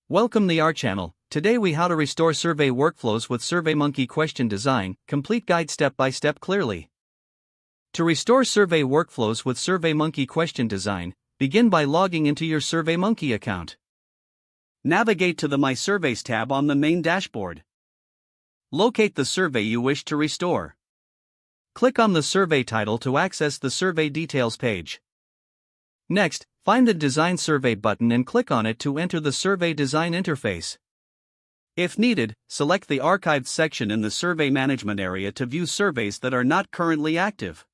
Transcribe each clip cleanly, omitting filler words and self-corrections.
Welcome to our channel. Today we how to restore survey workflows with SurveyMonkey question design, complete guide step by step clearly. To restore survey workflows with SurveyMonkey question design, begin by logging into your SurveyMonkey account. Navigate to the My Surveys tab on the main dashboard. Locate the survey you wish to restore. Click on the survey title to access the survey details page. Next, find the Design Survey button and click on it to enter the survey design interface. If needed, select the Archived section in the Survey Management area to view surveys that are not currently active.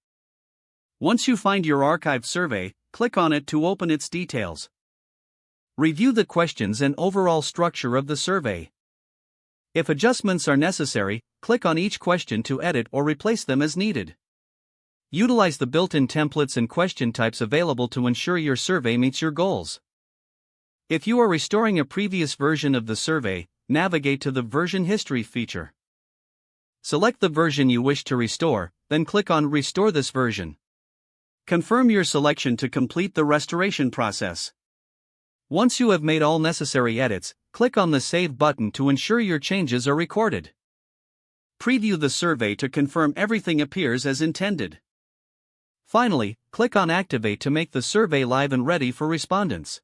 Once you find your archived survey, click on it to open its details. Review the questions and overall structure of the survey. If adjustments are necessary, click on each question to edit or replace them as needed. Utilize the built-in templates and question types available to ensure your survey meets your goals. If you are restoring a previous version of the survey, navigate to the Version History feature. Select the version you wish to restore, then click on Restore this version. Confirm your selection to complete the restoration process. Once you have made all necessary edits, click on the Save button to ensure your changes are recorded. Preview the survey to confirm everything appears as intended. Finally, click on Activate to make the survey live and ready for respondents.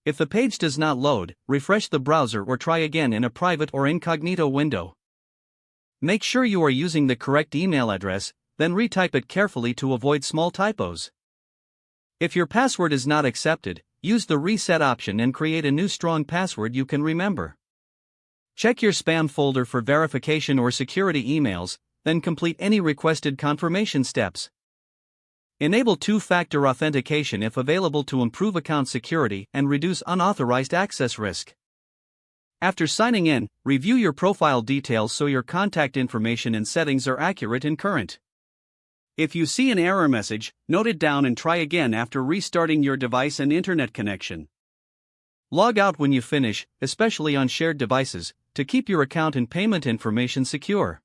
If the page does not load, refresh the browser or try again in a private or incognito window. Make sure you are using the correct email address, then retype it carefully to avoid small typos. If your password is not accepted, use the Reset option and create a new strong password you can remember. Check your spam folder for verification or security emails, then complete any requested confirmation steps. Enable two-factor authentication if available to improve account security and reduce unauthorized access risk. After signing in, review your profile details so your contact information and settings are accurate and current. If you see an error message, note it down and try again after restarting your device and internet connection. Log out when you finish, especially on shared devices, to keep your account and payment information secure.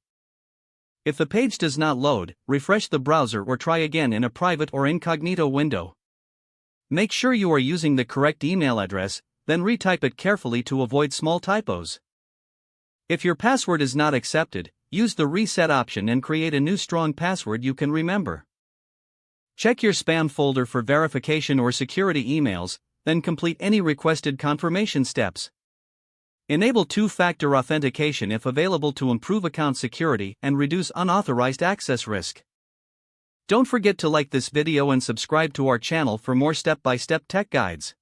If the page does not load, refresh the browser or try again in a private or incognito window. Make sure you are using the correct email address, then retype it carefully to avoid small typos. If your password is not accepted, use the Reset option and create a new strong password you can remember. Check your spam folder for verification or security emails, then complete any requested confirmation steps. Enable two-factor authentication if available to improve account security and reduce unauthorized access risk. Don't forget to like this video and subscribe to our channel for more step-by-step tech guides.